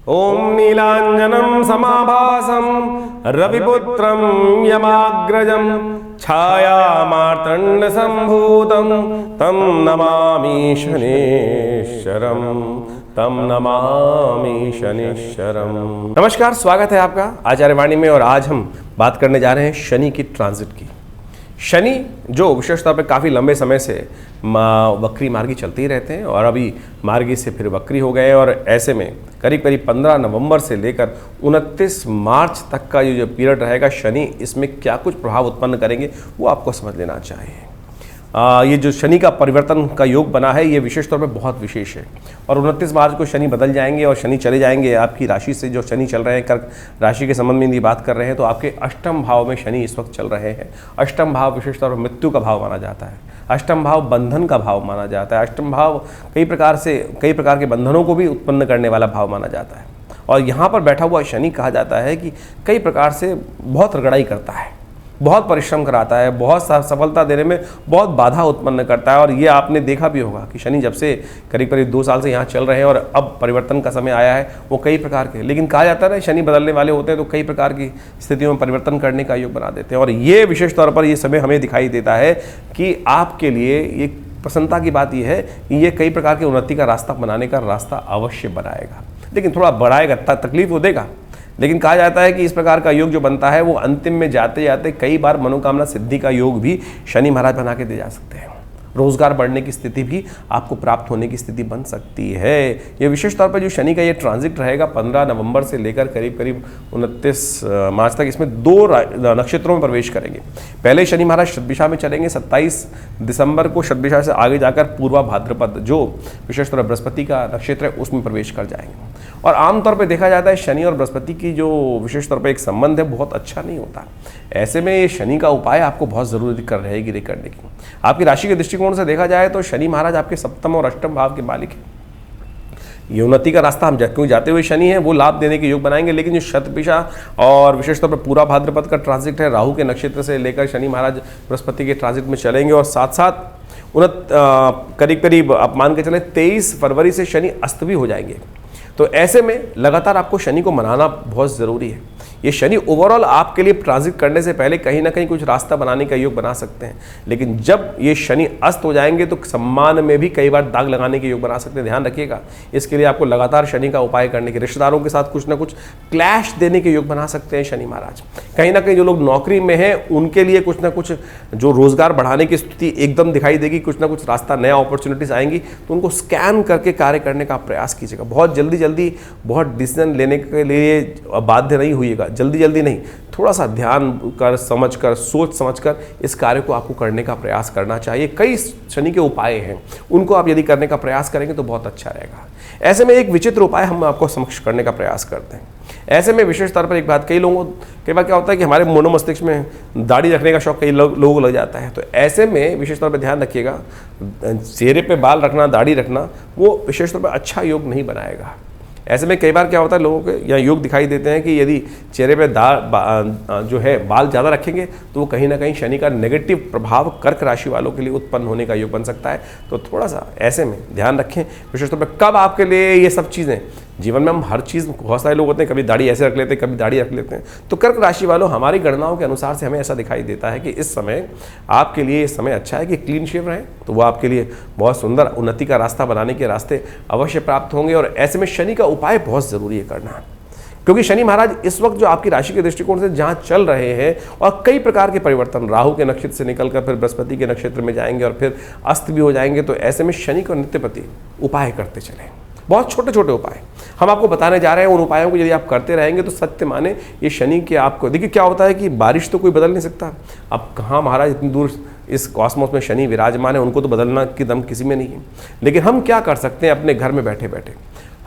ओम नीलांजनं समाभासं रविपुत्रं यमाग्रजं छायामार्तंड संभूतं तं नमामि शनीश्वरं नमस्कार, स्वागत है आपका आचार्यवाणी में। और आज हम बात करने जा रहे हैं शनि की ट्रांजिट की। शनि जो विशेष तौर पर काफ़ी लंबे समय से वक्री मार्गी चलते ही रहते हैं और अभी मार्गी से फिर वक्री हो गए, और ऐसे में करीब करीब 15 नवंबर से लेकर 29 मार्च तक का ये जो पीरियड रहेगा, शनि इसमें क्या कुछ प्रभाव उत्पन्न करेंगे वो आपको समझ लेना चाहिए। ये जो शनि का परिवर्तन का योग बना है, ये विशेष तौर पे बहुत विशेष है। और 29 मार्च को शनि बदल जाएंगे और शनि चले जाएंगे आपकी राशि से। जो शनि चल रहे हैं कर्क राशि के संबंध में यदि बात कर रहे हैं तो आपके अष्टम भाव में शनि इस वक्त चल रहे हैं। अष्टम भाव विशेष तौर पर मृत्यु का भाव माना जाता है, अष्टम भाव बंधन का भाव माना जाता है, अष्टम भाव कई प्रकार के बंधनों को भी उत्पन्न करने वाला भाव माना जाता है। और यहाँ पर बैठा हुआ शनि कहा जाता है कि कई प्रकार से बहुत रगड़ाई करता है, बहुत परिश्रम कराता है, बहुत सफलता देने में बहुत बाधा उत्पन्न करता है। और ये आपने देखा भी होगा कि शनि जब से करीब करीब 2 साल से यहाँ चल रहे हैं और अब परिवर्तन का समय आया है, वो कई प्रकार के, लेकिन कहा जाता है ना शनि बदलने वाले होते हैं तो कई प्रकार की स्थितियों में परिवर्तन करने का योग बना देते हैं। और ये विशेष तौर पर ये समय हमें दिखाई देता है कि आपके लिए ये प्रसन्नता की बात यह है कि ये कई प्रकार की उन्नति का रास्ता बनाने का रास्ता अवश्य बनाएगा, लेकिन थोड़ा बढ़ाएगा, तकलीफ तो देगा। लेकिन कहा जाता है कि इस प्रकार का योग जो बनता है वो अंतिम में जाते जाते कई बार मनोकामना सिद्धि का योग भी शनि महाराज बना के दे जा सकते हैं। रोजगार बढ़ने की स्थिति भी आपको प्राप्त होने की स्थिति बन सकती है। ये विशेष तौर पर जो शनि का ये ट्रांजिट रहेगा 15 नवंबर से लेकर करीब करीब 29 मार्च तक, इसमें 2 नक्षत्रों में प्रवेश करेंगे। पहले शनि महाराज शतभिषा में चलेंगे, 27 दिसंबर को शतभिषा से आगे जाकर पूर्वा भाद्रपद जो विशेष तौर पर बृहस्पति का नक्षत्र है उसमें प्रवेश कर जाएंगे। और आमतौर पर देखा जाता है शनि और बृहस्पति की जो विशेष तौर पर एक संबंध है बहुत अच्छा नहीं होता। ऐसे में ये शनि का उपाय आपको बहुत ज़रूरी रहेगी करने की। आपकी राशि के दृष्टिकोण से देखा जाए तो शनि महाराज आपके सप्तम और अष्टम भाव के मालिक हैं। ये उन्नति का रास्ता हम क्यों जाते हुए शनि है वो लाभ देने के योग बनाएंगे। लेकिन जो शतभिषा और विशेष तौर पर पूरा भाद्रपद का ट्रांजिट है, राहु के नक्षत्र से लेकर शनि महाराज बृहस्पति के ट्रांजिट में चलेंगे। और साथ साथ करीब करीब आप मान के चले 23 फरवरी से शनि अस्त भी हो जाएंगे। तो ऐसे में लगातार आपको शनि को मनाना बहुत ज़रूरी है। ये शनि ओवरऑल आपके लिए ट्रांजिट करने से पहले कहीं ना कहीं कुछ रास्ता बनाने का योग बना सकते हैं, लेकिन जब ये शनि अस्त हो जाएंगे तो सम्मान में भी कई बार दाग लगाने के योग बना सकते हैं। ध्यान रखिएगा, इसके लिए आपको लगातार शनि का उपाय करने के, रिश्तेदारों के साथ कुछ ना कुछ क्लैश देने के योग बना सकते हैं शनि महाराज। कहीं ना कहीं जो लोग नौकरी में हैं उनके लिए कुछ ना कुछ जो रोजगार बढ़ाने की स्थिति एकदम दिखाई देगी, कुछ ना कुछ रास्ता नया अपॉर्चुनिटीज आएंगी, तो उनको स्कैन करके कार्य करने का प्रयास कीजिएगा। बहुत जल्दी बहुत डिसीजन लेने के लिए बाध्य नहीं होइएगा, जल्दी नहीं, थोड़ा सा ध्यान कर सोच समझकर इस कार्य को आपको करने का प्रयास करना चाहिए। कई शनि के उपाय हैं, उनको आप यदि करने का प्रयास करेंगे तो बहुत अच्छा रहेगा। ऐसे में एक विचित्र उपाय हम आपको समक्ष करने का प्रयास करते हैं। ऐसे में विशेष तौर पर एक बात, कई बार क्या होता है कि हमारे मनोमस्तिष्क में दाढ़ी रखने का शौक कई लोगों को लग जाता है। तो ऐसे में विशेष तौर पर ध्यान रखिएगा, चेहरे पे बाल रखना, दाढ़ी रखना वो विशेष तौर पर अच्छा योग नहीं बनाएगा। ऐसे में कई बार क्या होता है, लोगों के या योग दिखाई देते हैं कि यदि चेहरे पे जो है बाल ज़्यादा रखेंगे तो वो कहीं ना कहीं शनि का नेगेटिव प्रभाव कर्क राशि वालों के लिए उत्पन्न होने का योग बन सकता है। तो थोड़ा सा ऐसे में ध्यान रखें विशेष तौर पर कब आपके लिए ये सब चीज़ें जीवन में हम हर चीज़, बहुत सारे लोग होते हैं कभी दाढ़ी ऐसे रख लेते हैं, कभी दाढ़ी रख लेते हैं। तो कर्क राशि वालों, हमारी गणनाओं के अनुसार से हमें ऐसा दिखाई देता है कि इस समय आपके लिए समय अच्छा है कि क्लीन शेव रहें, तो वो आपके लिए बहुत सुंदर उन्नति का रास्ता बनाने के रास्ते अवश्य प्राप्त होंगे। और ऐसे में शनि का उपाय बहुत ज़रूरी है करना, क्योंकि शनि महाराज इस वक्त जो आपकी राशि के दृष्टिकोण से जहाँ चल रहे हैं और कई प्रकार के परिवर्तन, राहु के नक्षत्र से निकलकर फिर बृहस्पति के नक्षत्र में जाएंगे और फिर अस्त भी हो जाएंगे। तो ऐसे में शनि को नित्य प्रति उपाय करते चलें, बहुत छोटे छोटे उपाय हम आपको बताने जा रहे हैं। उन उपायों को यदि आप करते रहेंगे तो सत्य माने ये शनि के आपको, देखिए क्या होता है कि बारिश तो कोई बदल नहीं सकता। अब कहाँ महाराज इतनी दूर इस कॉस्मोस में शनि विराजमान है, उनको तो बदलना की दम किसी में नहीं है। लेकिन हम क्या कर सकते हैं अपने घर में बैठे बैठे,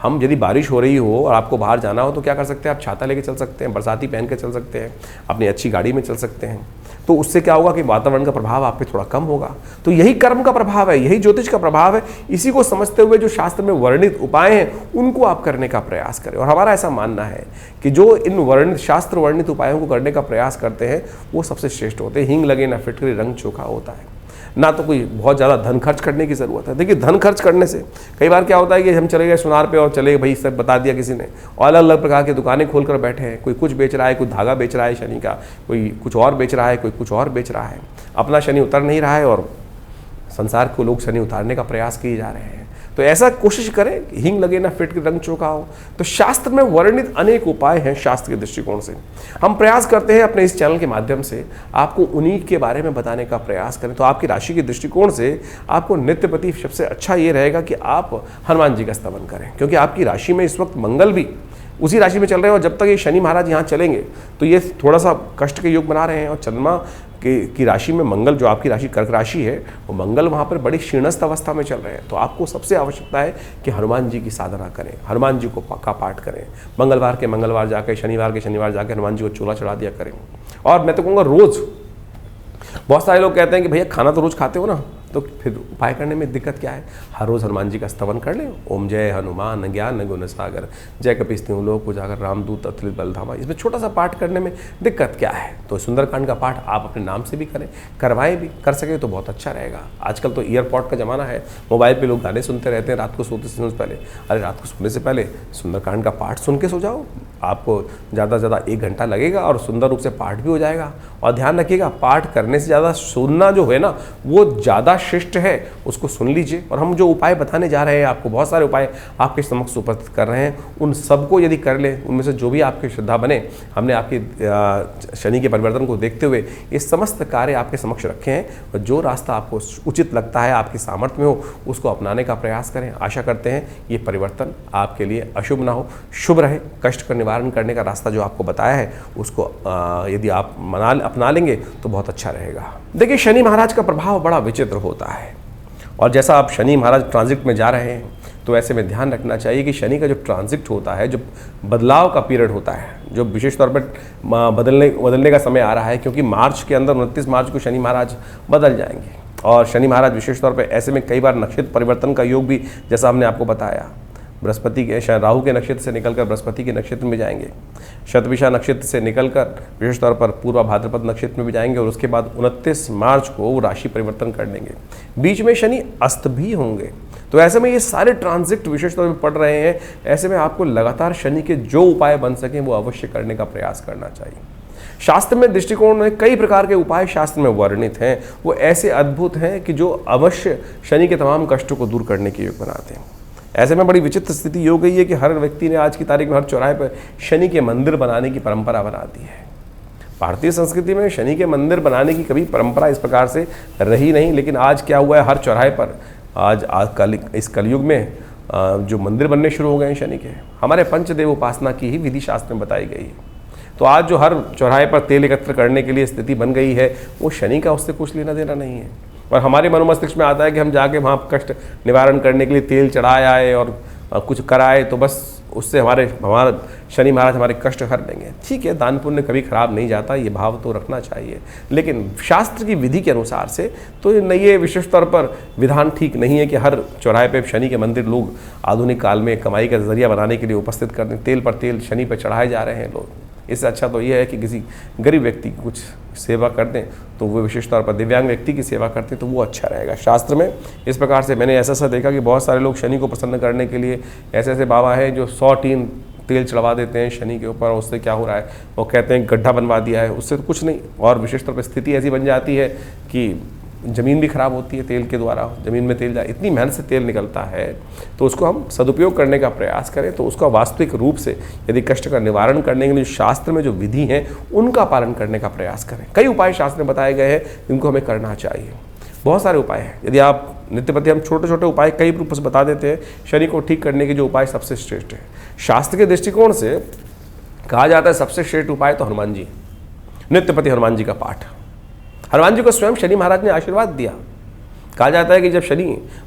हम यदि बारिश हो रही हो और आपको बाहर जाना हो तो क्या कर सकते हैं, आप छाता लेके चल सकते हैं, बरसाती पहन के चल सकते हैं, अपनी अच्छी गाड़ी में चल सकते हैं। तो उससे क्या होगा कि वातावरण का प्रभाव आप पे थोड़ा कम होगा। तो यही कर्म का प्रभाव है, यही ज्योतिष का प्रभाव है। इसी को समझते हुए जो शास्त्र में वर्णित उपाय हैं उनको आप करने का प्रयास करें। और हमारा ऐसा मानना है कि जो इन वर्णित शास्त्र वर्णित उपायों को करने का प्रयास करते हैं वो सबसे श्रेष्ठ होते हैं। हींग लगे ना फिटकरी रंग चोखा होता है। ना तो कोई बहुत ज़्यादा धन खर्च करने की ज़रूरत है। देखिए धन खर्च करने से कई बार क्या होता है कि हम चले गए सुनार पे और चले भाई सब बता दिया किसी ने, और अलग अलग प्रकार की दुकानें खोल कर बैठे हैं, कोई कुछ बेच रहा है, कोई धागा बेच रहा है शनि का, कोई कुछ और बेच रहा है, कोई कुछ और बेच रहा है। अपना शनि उतर नहीं रहा है और संसार को लोग शनि उतारने का प्रयास किए जा रहे हैं। तो ऐसा कोशिश करें कि हिंग लगे ना फिट के रंग चोखा हो। तो शास्त्र में वर्णित अनेक उपाय हैं शास्त्र के दृष्टिकोण से। हम प्रयास करते हैं अपने इस चैनल के माध्यम से आपको उन्हीं के बारे में बताने का प्रयास करें। तो आपकी राशि के दृष्टिकोण से आपको नित्य प्रति सबसे अच्छा ये रहेगा कि आप हनुमान जी का स्तवन करें, क्योंकि आपकी राशि में इस वक्त मंगल भी उसी राशि में चल रहे हैं, और जब तक ये शनि महाराज यहाँ चलेंगे तो ये थोड़ा सा कष्ट के योग बना रहे हैं। और चंद्रमा की राशि में मंगल, जो आपकी राशि कर्क राशि है, वो मंगल वहाँ पर बड़ी क्षीणस्थ अवस्था में चल रहे हैं। तो आपको सबसे आवश्यकता है कि हनुमान जी की साधना करें, हनुमान जी को का पाठ करें, मंगलवार के मंगलवार जाकर, शनिवार के शनिवार जाकर हनुमान जी को चूल्हा चढ़ा दिया करें। और मैं तो कहूँगा रोज़, बहुत सारे लोग कहते हैं कि भैया खाना तो रोज़ खाते हो ना, तो फिर उपाय करने में दिक्कत क्या है? हर रोज़ हनुमान जी का स्तवन कर लें। ओम जय हनुमान ज्ञान गुण सागर, जय कपीसति लोक उजागर, रामदूत अतुलित बलधामा। इसमें छोटा सा पाठ करने में दिक्कत क्या है? तो सुंदरकांड का पाठ आप अपने नाम से भी करें, करवाएं भी, कर सके तो बहुत अच्छा रहेगा। आजकल तो ईयरपॉड का ज़माना है, मोबाइल पर लोग गाने सुनते रहते हैं रात को सोते से पहले। अरे रात को सोने से पहले सुंदरकांड का पाठ सुन के सो जाओ। आपको ज़्यादा से ज़्यादा 1 घंटा लगेगा और सुंदर रूप से पाठ भी हो जाएगा। और ध्यान रखिएगा, पाठ करने से ज़्यादा सुनना जो है ना, वो ज़्यादा श्रेष्ठ है, उसको सुन लीजिए। और हम जो उपाय बताने जा रहे हैं आपको, बहुत सारे उपाय आपके समक्ष उपस्थित कर रहे हैं, उन सबको यदि कर लें, उनमें से जो भी आपकी श्रद्धा बने, हमने आपके शनि के परिवर्तन को देखते हुए ये समस्त कार्य आपके समक्ष रखे हैं। और जो रास्ता आपको उचित लगता है, आपकी सामर्थ्य में हो, उसको अपनाने का प्रयास करें। आशा करते हैं ये परिवर्तन आपके लिए अशुभ ना हो, शुभ रहे। कष्ट का निवारण करने का रास्ता जो आपको बताया है, उसको यदि आप अपना लेंगे तो बहुत अच्छा रहेगा। देखिए शनि महाराज का प्रभाव बड़ा विचित्र होता है, और जैसा आप शनि महाराज ट्रांजिट में जा रहे हैं, तो ऐसे में ध्यान रखना चाहिए कि शनि का जो ट्रांजिट होता है, जो बदलाव का पीरियड होता है, जो विशेष तौर पर बदलने का समय आ रहा है, क्योंकि मार्च के अंदर 29 मार्च को शनि महाराज बदल जाएंगे। और शनि महाराज विशेष तौर पर ऐसे में कई बार नक्षत्र परिवर्तन का योग भी, जैसा हमने आपको बताया, बृहस्पति के राहु के नक्षत्र से निकलकर बृहस्पति के नक्षत्र में जाएंगे, शतभिषा नक्षत्र से निकलकर विशेष तौर पर पूर्वा भाद्रपद नक्षत्र में भी जाएंगे, और उसके बाद 29 मार्च को वो राशि परिवर्तन कर लेंगे। बीच में शनि अस्त भी होंगे। तो ऐसे में ये सारे ट्रांजिट विशेष तौर पर पड़ रहे हैं। ऐसे में आपको लगातार शनि के जो उपाय बन सकें वो अवश्य करने का प्रयास करना चाहिए। शास्त्र में दृष्टिकोण में कई प्रकार के उपाय शास्त्र में वर्णित हैं, वो ऐसे अद्भुत हैं कि जो अवश्य शनि के तमाम कष्टों को दूर करने के योग बनाते हैं। ऐसे में बड़ी विचित्र स्थिति हो गई है कि हर व्यक्ति ने आज की तारीख में हर चौराहे पर शनि के मंदिर बनाने की परंपरा बना दी है। भारतीय संस्कृति में शनि के मंदिर बनाने की कभी परंपरा इस प्रकार से रही नहीं, लेकिन आज क्या हुआ है, हर चौराहे पर इस कलयुग में जो मंदिर बनने शुरू हो गए हैं शनि के। हमारे पंचदेव उपासना की ही विधि शास्त्र में बताई गई है। तो आज जो हर चौराहे पर तेल एकत्र करने के लिए स्थिति बन गई है, वो शनि का उससे कुछ लेना देना नहीं है। और हमारे मनोमस्तिष्क में आता है कि हम जाके वहाँ कष्ट निवारण करने के लिए तेल चढ़ाए आए और कुछ कराए, तो बस उससे हमारा शनि महाराज हमारे कष्ट हर देंगे। ठीक है, दान पुण्य कभी खराब नहीं जाता, ये भाव तो रखना चाहिए, लेकिन शास्त्र की विधि के अनुसार से तो ये विशेष तौर पर विधान ठीक नहीं है कि हर चौराहे पे शनि के मंदिर लोग आधुनिक काल में कमाई का जरिया बनाने के लिए उपस्थित करते, तेल पर तेल शनि पर चढ़ाए जा रहे हैं लोग। इससे अच्छा तो यह है कि किसी गरीब व्यक्ति की कुछ सेवा कर दें, तो वो विशेष तौर पर दिव्यांग व्यक्ति की सेवा करते तो वो अच्छा रहेगा। शास्त्र में इस प्रकार से मैंने ऐसा देखा कि बहुत सारे लोग शनि को प्रसन्न करने के लिए ऐसे बाबा हैं जो 100 टीन तेल चढ़वा देते हैं शनि के ऊपर, और उससे क्या हो रहा है, वो कहते हैं गड्ढा बनवा दिया है, उससे तो कुछ नहीं। और विशेष तौर पर स्थिति ऐसी बन जाती है कि ज़मीन भी खराब होती है तेल के द्वारा, ज़मीन में तेल इतनी मेहनत से तेल निकलता है, तो उसको हम सदुपयोग करने का प्रयास करें। तो उसका वास्तविक रूप से यदि कष्ट का निवारण करने के लिए शास्त्र में जो विधि हैं उनका पालन करने का प्रयास करें। कई उपाय शास्त्र में बताए गए हैं जिनको हमें करना चाहिए, बहुत सारे उपाय हैं। यदि आप नित्य प्रति हम छोटे छोटे उपाय कई रूप से बता देते हैं, शनि को ठीक करने के जो उपाय सबसे श्रेष्ठ है शास्त्र के दृष्टिकोण से कहा जाता है, सबसे श्रेष्ठ उपाय तो हनुमान जी, नित्य प्रति हनुमान जी का पाठ। हनुमान जी को स्वयं शनि महाराज ने आशीर्वाद दिया। कहा जाता है कि जब शनि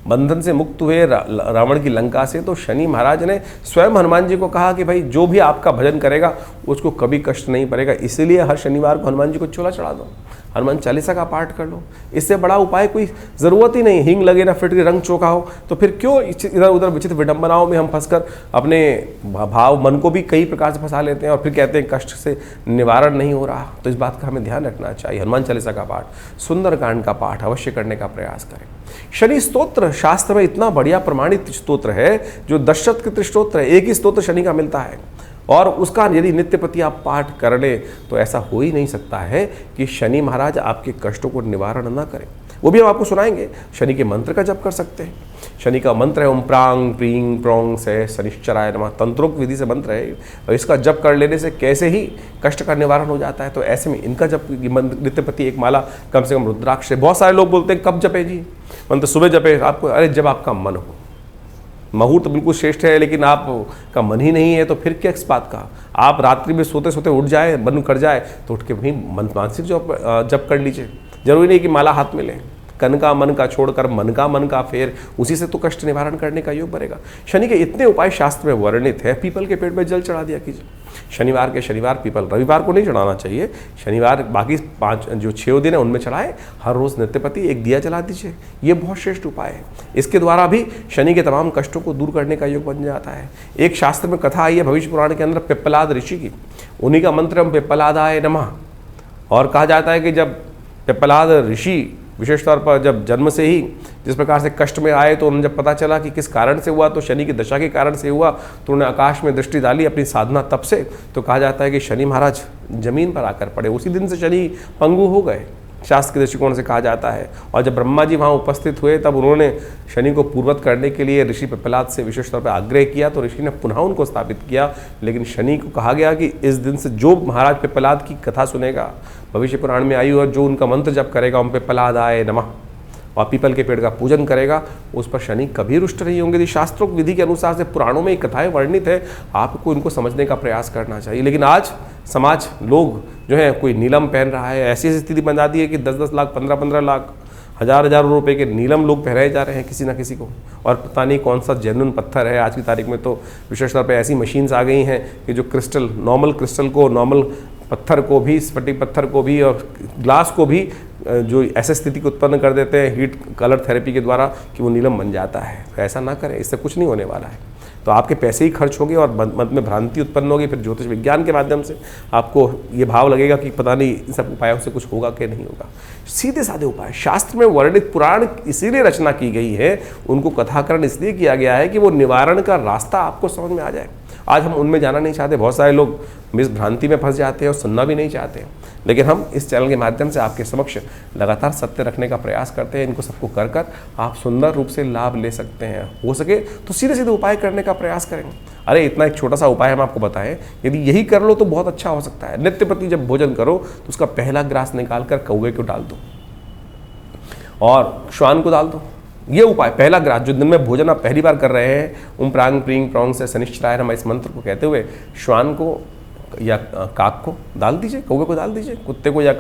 बंधन से मुक्त हुए रावण की लंका से, तो शनि महाराज ने स्वयं हनुमान जी को कहा कि भाई जो भी आपका भजन करेगा उसको कभी कष्ट नहीं पड़ेगा, इसीलिए हर शनिवार को हनुमान जी को चूल्हा चढ़ा दो। हनुमान चालीसा का पाठ कर लो। इससे बड़ा उपाय कोई ज़रूरत ही नहीं। हींग लगे ना फिट के रंग चोखा हो, तो फिर क्यों इधर उधर विचित्र विडंबनाओं में हम फंसकर अपने भाव मन को भी कई प्रकार से फंसा लेते हैं और फिर कहते हैं कष्ट से निवारण नहीं हो रहा। तो इस बात का हमें ध्यान रखना चाहिए। हनुमान चालीसा का पाठ, सुंदरकांड का पाठ अवश्य करने का प्रयास करें। शनि स्तोत्र शास्त्र में इतना बढ़िया प्रमाणित स्तोत्र है, जो दशरथ स्तोत्र है। एक ही स्तोत्र शनि का मिलता है और उसका यदि नित्यप्रति आप पाठ कर ले तो ऐसा हो ही नहीं सकता है कि शनि महाराज आपके कष्टों को निवारण न करें। वो भी हम आपको सुनाएंगे। शनि के मंत्र का जप कर सकते हैं। शनि का मंत्र है ओम प्रांग प्रींग प्रोंग से शनिश्चराय नमः, तंत्रोक्त विधि से मंत्र है और इसका जप कर लेने से कैसे ही कष्ट का निवारण हो जाता है। तो ऐसे में इनका जप नित्यप्रति एक माला कम से कम रुद्राक्ष से। बहुत सारे लोग बोलते हैं कब जपे जी, मंत्र सुबह जपे आपको, अरे जब आपका मन हो। मुहूर्त बिल्कुल श्रेष्ठ है, लेकिन आपका मन ही नहीं है तो फिर क्या इस बात का। आप रात्रि में सोते सोते उठ जाए, मन कर जाए तो उठ के वहीं मानसिक जप कर लीजिए। जरूरी नहीं कि माला हाथ में लें। कन का मन का छोड़कर मन का फेर, उसी से तो कष्ट निवारण करने का योग बनेगा। शनि के इतने उपाय शास्त्र में वर्णित है। पीपल के पेड़ में जल चढ़ा दिया कीजिए शनिवार के शनिवार, पीपल रविवार को नहीं चढ़ाना चाहिए। शनिवार बाकी 5 जो 6 दिन है उनमें चढ़ाए। हर रोज नित्यप्रति एक दिया जला दीजिए। ये बहुत श्रेष्ठ उपाय है। इसके द्वारा भी शनि के तमाम कष्टों को दूर करने का योग बन जाता है। एक शास्त्र में कथा आई है भविष्य पुराण के अंदर पिप्पलाद ऋषि की। उन्हीं का मंत्र हम पिप्पलादाय नमः। और कहा जाता है कि जब पिप्पलाद ऋषि विशेष तौर पर जब जन्म से ही जिस प्रकार से कष्ट में आए, तो उन्हें जब पता चला कि किस कारण से हुआ, तो शनि की दशा के कारण से हुआ, तो उन्होंने आकाश में दृष्टि डाली अपनी साधना तप से। तो कहा जाता है कि शनि महाराज जमीन पर आकर पड़े। उसी दिन से शनि पंगु हो गए, शास्त्र के दृष्टिकोण से कहा जाता है। और जब ब्रह्मा जी वहाँ उपस्थित हुए तब उन्होंने शनि को पूर्वत करने के लिए ऋषि पिप्पलाद से विशेष तौर पर आग्रह किया, तो ऋषि ने पुनः उनको स्थापित किया। लेकिन शनि को कहा गया कि इस दिन से जो महाराज पिप्पलाद की कथा सुनेगा, भविष्य पुराण में आई और जो उनका मंत्र जप करेगा ओम पिप्पलादाय नमः और पीपल के पेड़ का पूजन करेगा, उस पर शनि कभी रुष्ट नहीं होंगे। यदि शास्त्रों विधि के अनुसार से पुराणों में कथाएं वर्णित है, आपको इनको समझने का प्रयास करना चाहिए। लेकिन आज समाज लोग जो है कोई नीलम पहन रहा है, ऐसी स्थिति बना दी है कि 10-10 लाख 15-15 लाख हज़ार रुपए के नीलम लोग पहनाए जा रहे हैं किसी ना किसी को। और पता नहीं कौन सा जेन्युइन पत्थर है। आज की तारीख में तो विशेष तौर पर ऐसी मशीन्स आ गई हैं कि जो क्रिस्टल, नॉर्मल क्रिस्टल को, नॉर्मल पत्थर को भी, स्फटिक पत्थर को भी और ग्लास को भी जो ऐसे स्थिति को उत्पन्न कर देते हैं हीट कलर थेरेपी के द्वारा कि वो नीलम बन जाता है। तो ऐसा ना करें, इससे कुछ नहीं होने वाला है। तो आपके पैसे ही खर्च होंगे और मन में भ्रांति उत्पन्न होगी। फिर ज्योतिष विज्ञान के माध्यम से आपको ये भाव लगेगा कि पता नहीं इन सब उपायों से कुछ होगा कि नहीं होगा। सीधे साधे उपाय शास्त्र में वर्णित, पुराण इसीलिए रचना की गई है, उनको कथाकरण इसलिए किया गया है कि वो निवारण का रास्ता आपको समझ में आ जाए। आज हम उनमें जाना नहीं चाहते। बहुत सारे लोग मिस भ्रांति में फंस जाते हैं और सुनना भी नहीं चाहते हैं। लेकिन हम इस चैनल के माध्यम से आपके समक्ष लगातार सत्य रखने का प्रयास करते हैं। इनको सबको कर कर आप सुंदर रूप से लाभ ले सकते हैं। हो सके तो सीधे सीधे उपाय करने का प्रयास करें। अरे इतना एक छोटा सा उपाय हम आपको बताएं, यदि यही कर लो तो बहुत अच्छा हो सकता है। नित्य प्रति जब भोजन करो तो उसका पहला ग्रास निकाल कर कौवे को डाल दो और श्वान को डाल दो। ये उपाय पहला ग्रास जो दिन में भोजन आप पहली बार कर रहे हैं, ओम प्रांग प्रींग प्रोंग से शनिश्चराय नमः इस मंत्र को कहते हुए श्वान को या काक को डाल दीजिए, कौवे को डाल दीजिए, कुत्ते को या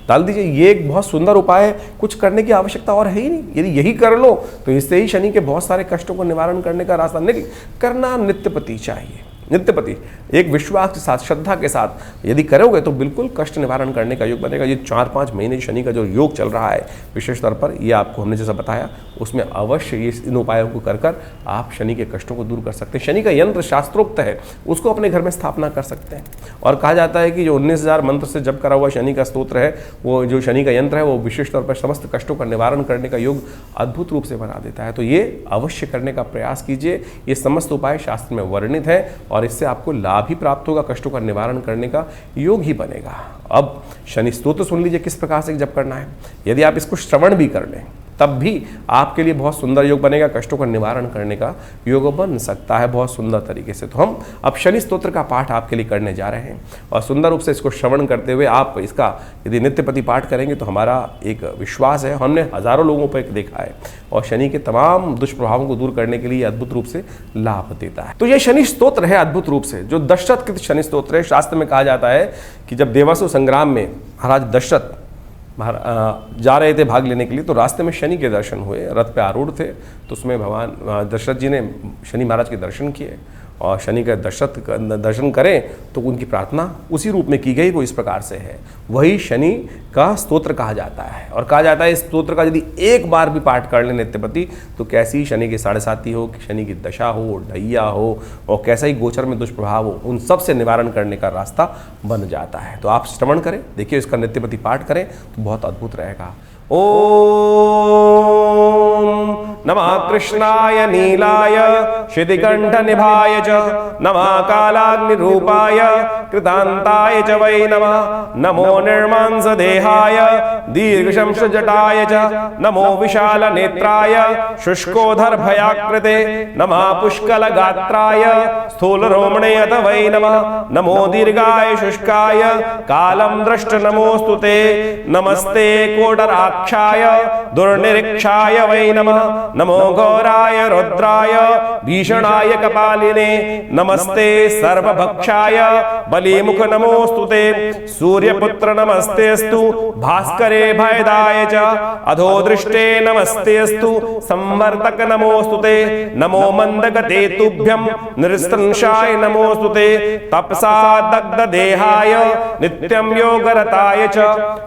डाल दीजिए। ये एक बहुत सुंदर उपाय है। कुछ करने की आवश्यकता और है ही नहीं। यदि यही कर लो तो इससे ही शनि के बहुत सारे कष्टों को निवारण करने का रास्ता निकल। करना नित्यपति चाहिए। नित्यपति एक विश्वास के साथ, श्रद्धा के साथ यदि करोगे तो बिल्कुल कष्ट निवारण करने का योग बनेगा। ये 4-5 महीने शनि का जो योग चल रहा है विशेष तौर पर, ये आपको हमने जैसा बताया उसमें अवश्य ये इन उपायों को कर कर आप शनि के कष्टों को दूर कर सकते हैं। शनि का यंत्र शास्त्रोक्त है, उसको अपने घर में स्थापना कर सकते हैं। और कहा जाता है कि जो 19,000 मंत्र से जप करा हुआ शनि का स्तोत्र है, वो जो शनि का यंत्र है वो विशेष तौर पर समस्त कष्टों का निवारण करने का योग अद्भुत रूप से बना देता है। तो ये अवश्य करने का प्रयास कीजिए। ये समस्त उपाय शास्त्र में वर्णित है और इससे आपको लाभ ही प्राप्त होगा, कष्टों का निवारण करने का योग ही बनेगा। अब शनि स्तोत्र सुन लीजिए किस प्रकार से जप करना है। यदि आप इसको श्रवण भी कर लें तब भी आपके लिए बहुत सुंदर योग बनेगा। कष्टों का निवारण करने का योग बन सकता है बहुत सुंदर तरीके से। तो हम अब शनि स्तोत्र का पाठ आपके लिए करने जा रहे हैं और सुंदर रूप से इसको श्रवण करते हुए आप इसका यदि नित्यप्रति पाठ करेंगे तो हमारा एक विश्वास है, हमने हजारों लोगों पर देखा है और शनि के तमाम दुष्प्रभावों को दूर करने के लिए अद्भुत रूप से लाभ देता है। तो ये शनि स्तोत्र है अद्भुत रूप से, जो दशरथ कृत शनि स्तोत्र है। शास्त्र में कहा जाता है कि जब देवासुर संग्राम में महाराज दशरथ जा रहे थे भाग लेने के लिए, तो रास्ते में शनि के दर्शन हुए। रथ पे आरूढ़ थे तो उसमें भगवान दशरथ जी ने शनि महाराज के दर्शन किए और शनि का दर्शन करें तो उनकी प्रार्थना उसी रूप में की गई, वो इस प्रकार से है। वही शनि का स्तोत्र कहा जाता है, और कहा जाता है इस स्तोत्र का यदि एक बार भी पाठ कर ले नित्यपति तो कैसी शनि की 7.5 हो, शनि की दशा हो, ढैया हो, और कैसा ही गोचर में दुष्प्रभाव हो, उन सब से निवारण करने का रास्ता बन जाता है। तो आप श्रवण करें, देखिए इसका नित्यपति पाठ करें तो बहुत अद्भुत रहेगा। ओम नमः कृष्णाय नीलाय शितिकंठ निभाय च नमः कालाग्निरूपाय कृतांताय च वै नमः। नमो निर्मांस देहाय दीर्घशंश जटाय च नमो विशाल नेत्राय शुष्कोधर भयाकृते नमः पुष्कल गात्राय स्थूल रोमणे अथ वै नमः। नमो दीर्घाय शुष्काय कालम दृष्ट नमोस्तुते नमस्ते कोटराक्षाय दुर्निरीक्षाय वै नमः। नमो घोराय रुद्राय भीषणाय कपालिने नमस्ते सर्वभक्षाय बलिमुख नमोस्तुते। सूर्यपुत्र नमस्तेस्तु भास्करे भयदाय च अधोदृष्टे नमस्तेस्तु संवर्तक नमोस्तुते। नमो मंदगते तुभ्यं निरस्तंशाय नमोस्तुते। तपसा दग्ध देहाय नित्यं योगरताय च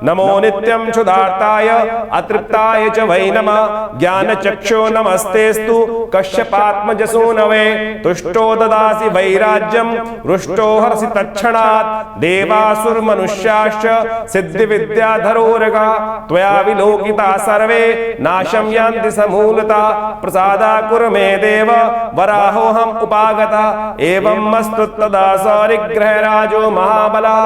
नमो नित्यं क्षुधार्ताय अतृप्ताय च वै नमः। ज्ञानचक्षु नमस्तेस्तु कश्यपात्मजसूनवे तुष्टो ददासि वैराज्यं रुष्टो हर्षि तत्क्षणात्। देवासुर मनुष्याश्च सिद्धि विद्याधरोरगा त्वया विलोकिता सर्वे नाशं यान्ति समूलता। प्रसादा कुरु मे देव वराहोऽहम् उपागता एवं मस्तु तदा सौरिग्रहराजो महाबला।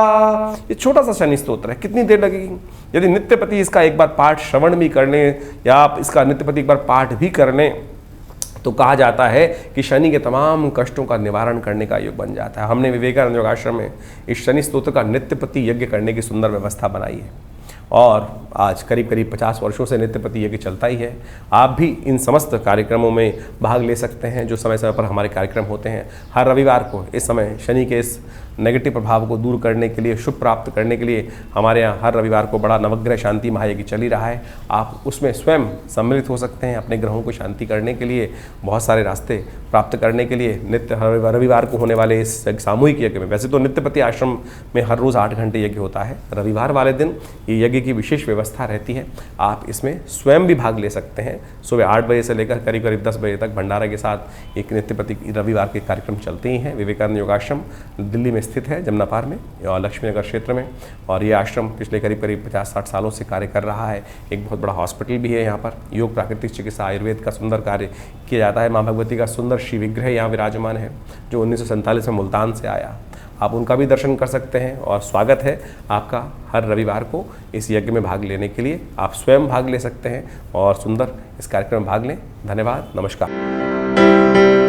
ये छोटा सा शनि स्तोत्र है, कितनी देर लगेगी? यदि नित्यपति इसका एक बार पाठ श्रवण भी कर लें या आप इसका नित्यपति एक बार पाठ भी कर लें तो कहा जाता है कि शनि के तमाम कष्टों का निवारण करने का योग बन जाता है। हमने विवेकानंद योगाश्रम में इस शनि स्तोत्र का नित्यपति यज्ञ करने की सुंदर व्यवस्था बनाई है, और आज करीब करीब 50 वर्षों से नित्यपति यज्ञ चलता ही है। आप भी इन समस्त कार्यक्रमों में भाग ले सकते हैं जो समय समय पर हमारे कार्यक्रम होते हैं। हर रविवार को इस समय शनि के इस नेगेटिव प्रभाव को दूर करने के लिए, शुभ प्राप्त करने के लिए हमारे यहाँ हर रविवार को बड़ा नवग्रह शांति महायज्ञ चल ही रहा है। आप उसमें स्वयं सम्मिलित हो सकते हैं अपने ग्रहों को शांति करने के लिए, बहुत सारे रास्ते प्राप्त करने के लिए। नित्य रविवार को होने वाले इस सामूहिक यज्ञ में, वैसे तो नित्यपति आश्रम में हर रोज़ 8 घंटे यज्ञ होता है, रविवार वाले दिन ये यज्ञ की विशेष व्यवस्था रहती है। आप इसमें स्वयं भी भाग ले सकते हैं। सुबह 8 बजे से लेकर करीब करीब 10 बजे तक भंडारा के साथ एक नित्यपति रविवार के कार्यक्रम चलते ही हैं। विवेकानंद योगाश्रम दिल्ली में स्थित है, जमुना पार में और लक्ष्मी नगर क्षेत्र में, और ये आश्रम पिछले करीब करीब 50-60 सालों से कार्य कर रहा है। एक बहुत बड़ा हॉस्पिटल भी है यहाँ पर। योग, प्राकृतिक चिकित्सा, आयुर्वेद का सुंदर कार्य किया जाता है। माँ भगवती का सुंदर श्री विग्रह यहाँ विराजमान है जो 1947 में मुल्तान से आया। आप उनका भी दर्शन कर सकते हैं, और स्वागत है आपका हर रविवार को इस यज्ञ में भाग लेने के लिए। आप स्वयं भाग ले सकते हैं और सुंदर इस कार्यक्रम में भाग लें। धन्यवाद, नमस्कार।